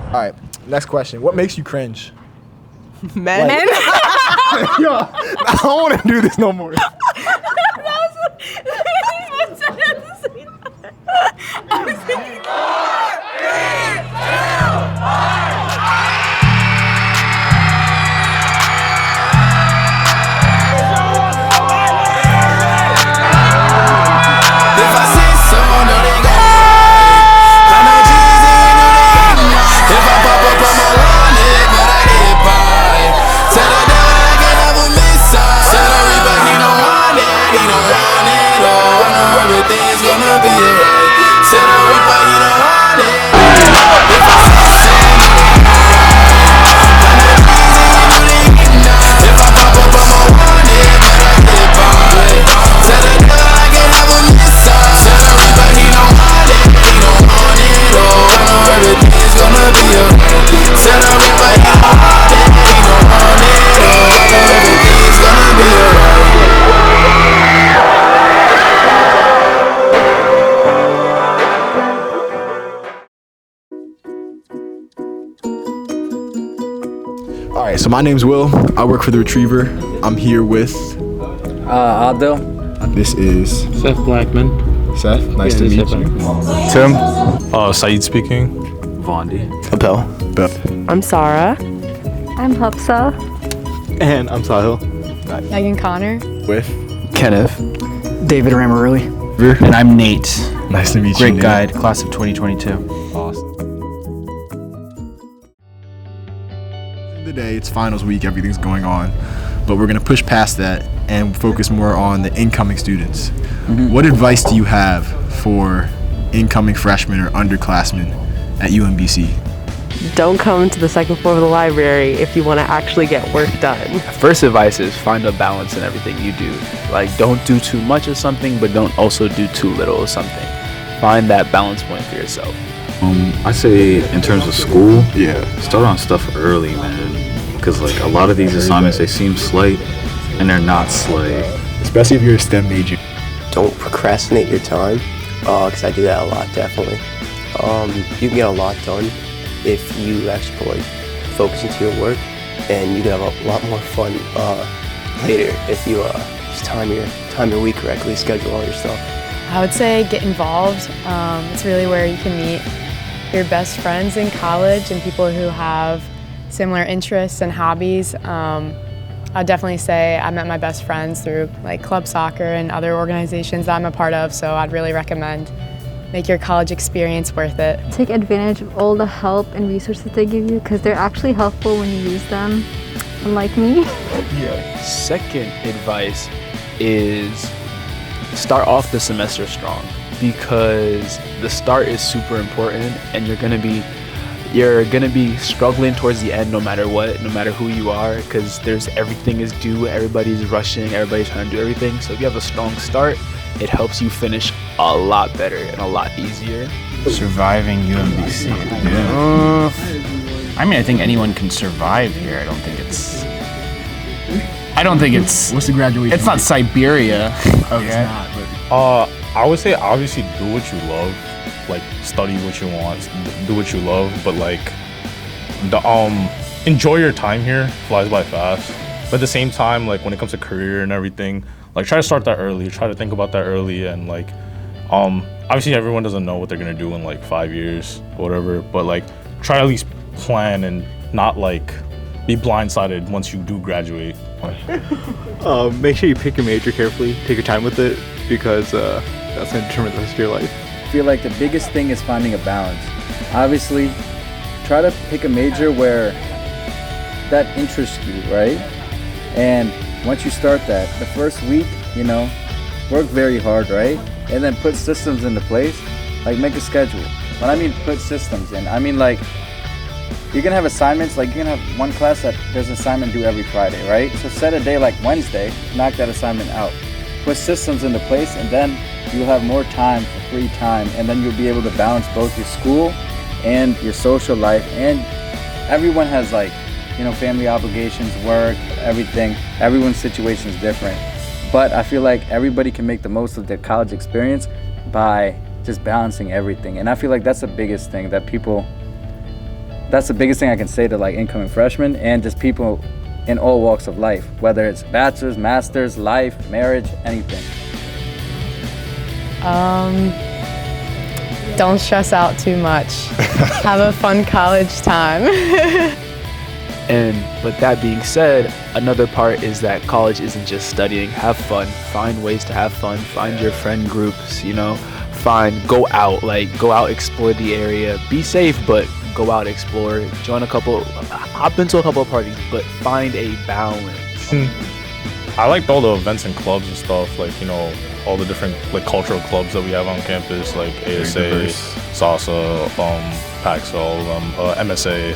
All right, next question. What makes you cringe? Men. Yo, I don't want to do this no more. All right, so my name's Will. I work for The Retriever. I'm here with Adel. This is Seth Blackman. Seth. Nice to meet you. Tim. Saeed speaking. Vondi. Abel. I'm Sarah. I'm Hafsa. And I'm Sahil. Megan Connor. With Kenneth. David Ramaruli. And I'm Nate. Nice to meet you. Great guide, class of 2022. Awesome. The day, it's finals week, everything's going on, but we're going to push past that and focus more on the incoming students. What advice do you have for incoming freshmen or underclassmen at UMBC? Don't come to the second floor of the library if you want to actually get work done. First advice is find a balance in everything you do. Like, don't do too much of something, but don't also do too little of something. Find that balance point for yourself. I say in terms of school, start on stuff early, man. Because like a lot of these assignments, they seem slight, and they're not slight. Especially if you're a STEM major. Don't procrastinate your time, because I do that a lot, definitely. You can get a lot done if you actually put focus into your work, and you can have a lot more fun later if you just time your week correctly, schedule all your stuff. I would say get involved. It's really where you can meet your best friends in college and people who have similar interests and hobbies. I'd definitely say I met my best friends through like club soccer and other organizations that I'm a part of, so I'd really recommend make your college experience worth it. Take advantage of all the help and resources they give you because they're actually helpful when you use them, unlike me. Second advice is start off the semester strong, because the start is super important, and you're gonna be struggling towards the end no matter what, no matter who you are, because everything is due, everybody's rushing, everybody's trying to do everything. So if you have a strong start, it helps you finish a lot better and a lot easier. Surviving UMBC. I mean, I think anyone can survive here. I don't think it's. What's the graduation? It's not Siberia. Okay. It's not, but I would say obviously do what you love, like study what you want, do what you love, but like enjoy your time here. Flies by fast. But at the same time, like when it comes to career and everything, like try to start that early, try to think about that early, and like obviously everyone doesn't know what they're gonna do in like 5 years or whatever, but like try to at least plan and not like be blindsided once you do graduate. Make sure you pick your major carefully, take your time with it, because that's going to determine the rest of your life. I feel like the biggest thing is finding a balance. Obviously, try to pick a major where that interests you, right? And once you start that, the first week, work very hard, right? And then put systems into place, like make a schedule. When I mean put systems in, I mean like, you're gonna have assignments, like you're gonna have one class that there's an assignment due every Friday, right? So set a day like Wednesday, knock that assignment out. Put systems into place, and then you'll have more time for free time, and then you'll be able to balance both your school and your social life. And everyone has family obligations, work, everything. Everyone's situation is different. But I feel like everybody can make the most of their college experience by just balancing everything. And I feel like that's the biggest thing that people that's the biggest thing I can say to like incoming freshmen and just people in all walks of life, whether it's bachelor's, master's, life, marriage, anything. Don't stress out too much. Have a fun college time. And with that being said, another part is that college isn't just studying. Have fun. Find ways to have fun. Find your friend groups, you know. Go out, explore the area. Be safe, but go out, explore. Hop into a couple of parties, but find a balance. I liked all the events and clubs and stuff, like, you know, all the different like cultural clubs that we have on campus, like ASA, SASA, PAXA, all of them, MSA.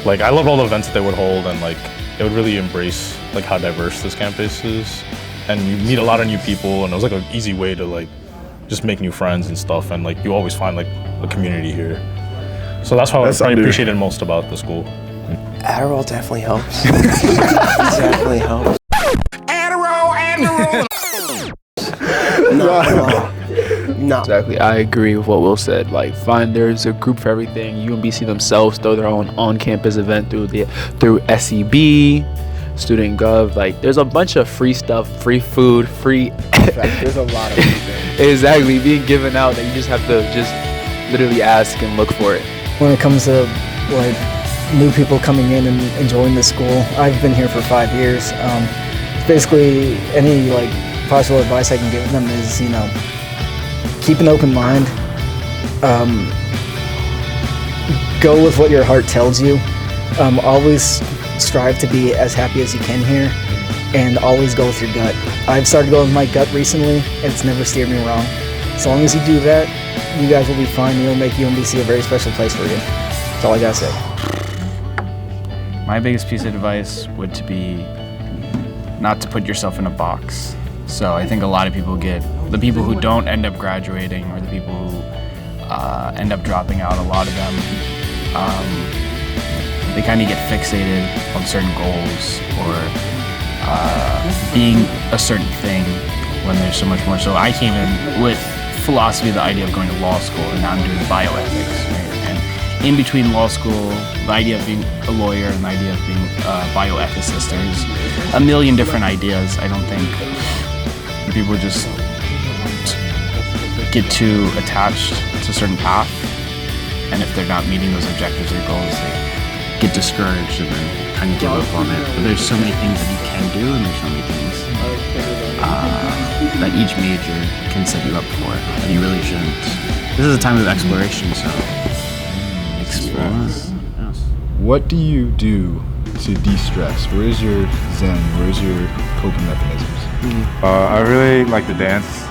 Like, I loved all the events that they would hold, and like it would really embrace like how diverse this campus is, and you meet a lot of new people, and it was like an easy way to like just make new friends and stuff, and like you always find like a community here. So that's what I appreciated most about the school. Adderall definitely helps. Definitely helps. Adderall. No. Exactly. I agree with what Will said. Like, there's a group for everything. UMBC themselves throw their own on-campus event through SEB, Student Gov. Like, there's a bunch of free stuff, free food, free. There's a lot of things. Exactly, being given out that you just have to just literally ask and look for it. When it comes to like new people coming in and enjoying the school, I've been here for 5 years. Basically, any like possible advice I can give them is, you know, keep an open mind. Go with what your heart tells you. Always strive to be as happy as you can here, and always go with your gut. I've started going with my gut recently, and it's never steered me wrong. As long as you do that, you guys will be fine. You'll make UMBC a very special place for you. That's all I gotta say. My biggest piece of advice would to be not to put yourself in a box. So I think a lot of people the people who don't end up graduating, or the people who end up dropping out, a lot of them, they kind of get fixated on certain goals or being a certain thing when there's so much more. So I came in with philosophy, the idea of going to law school, and now I'm doing bioethics, right? And in between law school, the idea of being a lawyer and the idea of being a bioethicist, there's a million different ideas. I don't think people just get too attached to a certain path, and if they're not meeting those objectives or goals, they get discouraged and then kind of give up on it. But there's so many things that you can do, and there's so many things that each major can set you up for, and you really shouldn't. This is a time of exploration, so explore. What do you do to de-stress? Where's your zen? Where's your coping mechanisms? I really like to dance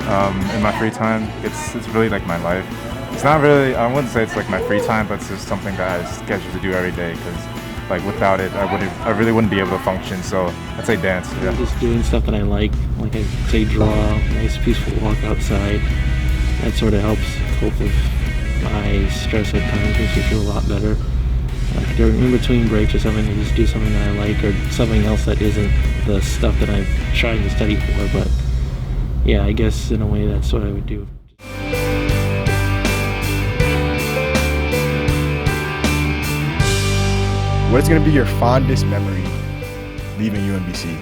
in my free time. It's really like my life. It's not really, I wouldn't say it's like my free time, but it's just something that I schedule to do every day, because like without it, I really wouldn't be able to function. So I'd say dance. Yeah. Just doing stuff that I like I say draw, nice peaceful walk outside. That sort of helps cope with my stress at times, makes me feel a lot better. Like in between breaks or something, I just do something that I like, or something else that isn't the stuff that I'm trying to study for. But yeah, I guess in a way that's what I would do. What is going to be your fondest memory leaving UMBC?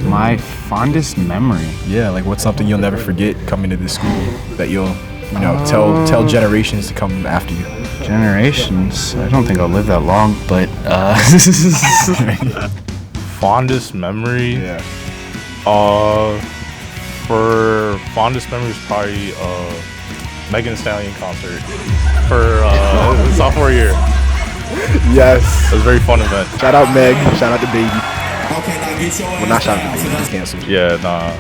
My fondest memory? Yeah, like what's something you'll never forget coming to this school that you'll, you know, tell generations to come after you. Generations? I don't think I'll live that long, but fondest memory? Yeah. For fondest memories, probably Megan Thee Stallion concert for sophomore year. Yes. It was a very fun event. Shout out Meg. Shout out to Baby. Well, not shout out to Baby. He's canceled. Yeah, nah.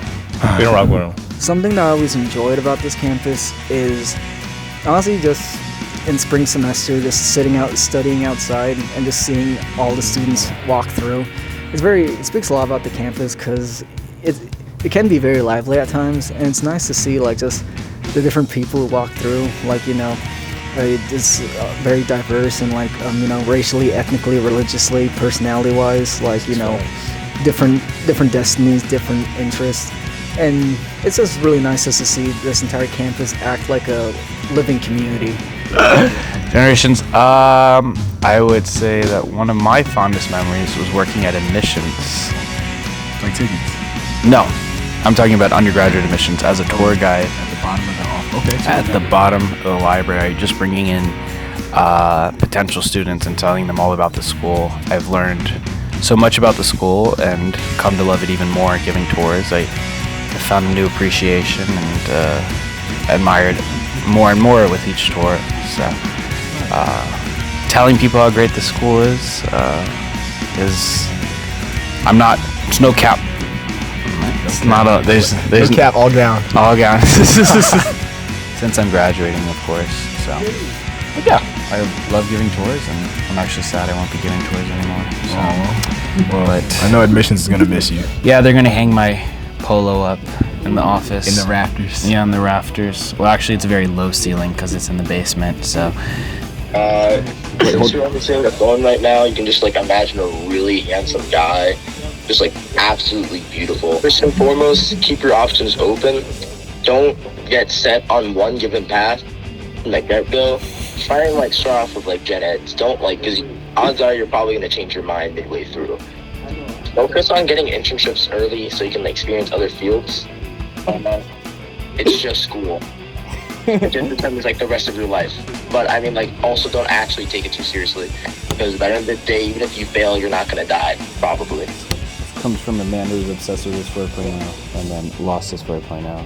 We don't rock with him. Something that I always enjoyed about this campus is honestly just in spring semester, just sitting out, studying outside, and just seeing all the students walk through. It speaks a lot about the campus, because it can be very lively at times, and it's nice to see like just the different people who walk through, like, you know, it's very diverse and like, you know, racially, ethnically, religiously, personality-wise, like, you know, different destinies, different interests. And it's just really nice just to see this entire campus act like a living community. Generations. I would say that one of my fondest memories was working at admissions. Like tickets? No, I'm talking about undergraduate admissions as a tour guide. At the bottom of the office. Okay. At the bottom of the library, just bringing in potential students and telling them all about the school. I've learned so much about the school and come to love it even more giving tours. I found a new appreciation and admired more and more with each tour. So telling people how great the school is I'm not, it's no cap. It's not a, there's no cap, all gown. All gown. Since I'm graduating, of course. So, but yeah, I love giving tours, and I'm actually sad I won't be giving tours anymore. So, well, but I know admissions is gonna miss you. Yeah, they're gonna hang my polo up in the office. In the rafters. Yeah, in the rafters. Well, actually, it's a very low ceiling because it's in the basement. So. Since you're on the phone right now, you can just like imagine a really handsome guy, just like absolutely beautiful. First and foremost, keep your options open. Don't get set on one given path from the get-go. Try and like start off with like gen eds. Don't like, because odds are you're probably going to change your mind midway through. Focus on getting internships early so you can experience other fields. It's just school. It just becomes like the rest of your life. But I mean, like, also don't actually take it too seriously, because at the end of the day, even if you fail, you're not gonna die, probably. Comes from a man who's obsessed with his 4.0 and then lost his 4.0.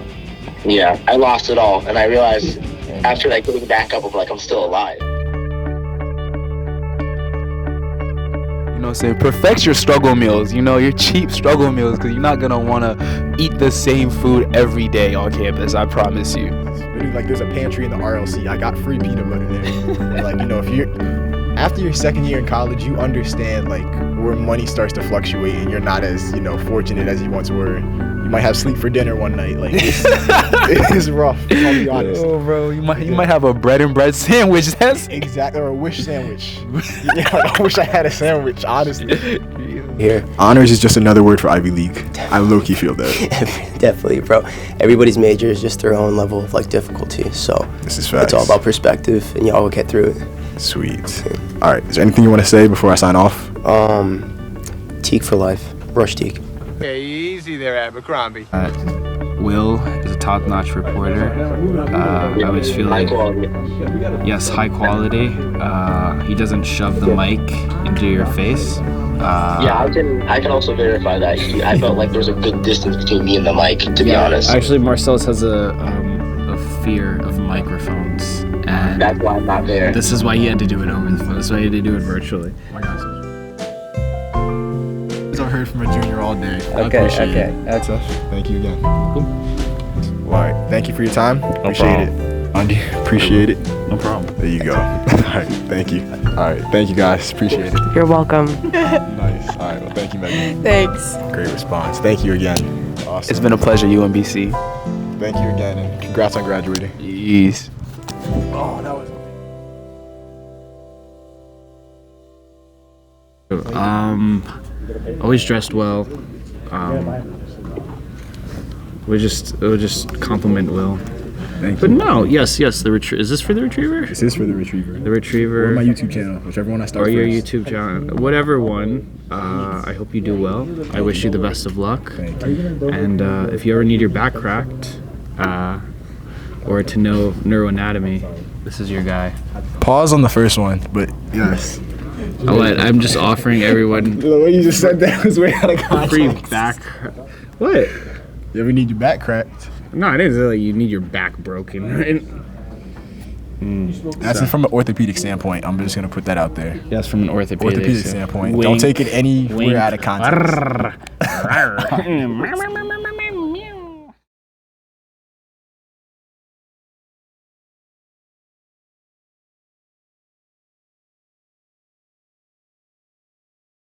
Yeah, I lost it all, and I realized after like getting back up, I'm like, I'm still alive. You know what I'm saying? Perfect your struggle meals, you know, your cheap struggle meals, because you're not going to want to eat the same food every day on campus, I promise you. Like, there's a pantry in the RLC. I got free peanut butter there. Like, you know, if you're, after your second year in college, you understand, like, where money starts to fluctuate and you're not as, you know, fortunate as you once were. You might have sleep for dinner one night. Like, it's rough, I'll be honest. Oh, bro, you might have a bread and bread sandwich. That's exactly, or a wish sandwich. Yeah, I wish I had a sandwich, honestly. Here. Honors is just another word for Ivy League. I low-key feel that. Definitely, bro. Everybody's major is just their own level of like difficulty. So this is facts. It's all about perspective, and y'all will get through it. Sweet. All right. Is there anything you want to say before I sign off? Teak for life. Rush Teak. Hey, easy there, Abercrombie. Will is a top-notch reporter. I always feel like, yes, high quality. He doesn't shove the mic into your face. Yeah, I can also verify that. I felt like there was a good distance between me and the mic, to be honest. Actually, Marcellus has a fear of microphones, and that's why I'm not there. This is why he had to do it over the phone. This is why he had to do it virtually. I've heard from a junior all day. Okay. That's us. Thank you again. Cool. All right. Thank you for your time. Appreciate it. Andy, appreciate it. No problem. There you go. All right. Thank you. All right. Thank you, guys. Appreciate it. You're welcome. Nice. All right. Well, thank you, Megan. Thanks. Great response. Thank you again. Awesome. It's been a pleasure, UMBC. Thank you again, and congrats on graduating. Yes. Oh, that was. Always dressed well. We'll just compliment Will. Thank but you. No, yes, the is this for the Retriever? This is for the Retriever. The Retriever. Or my YouTube channel, whichever one I start Or your first. YouTube channel, whatever one. I hope you do well. I wish you the best of luck. Thank you. And if you ever need your back cracked, or to know neuroanatomy, this is your guy. Pause on the first one, but yes. I'm just offering everyone. The way you just said that was way out of context. Free back. What? You ever need your back cracked? No, it isn't like you need your back broken. That's from an orthopedic standpoint. I'm just gonna put that out there. Yes, from an orthopedic standpoint. Wink. Don't take it anywhere out of context.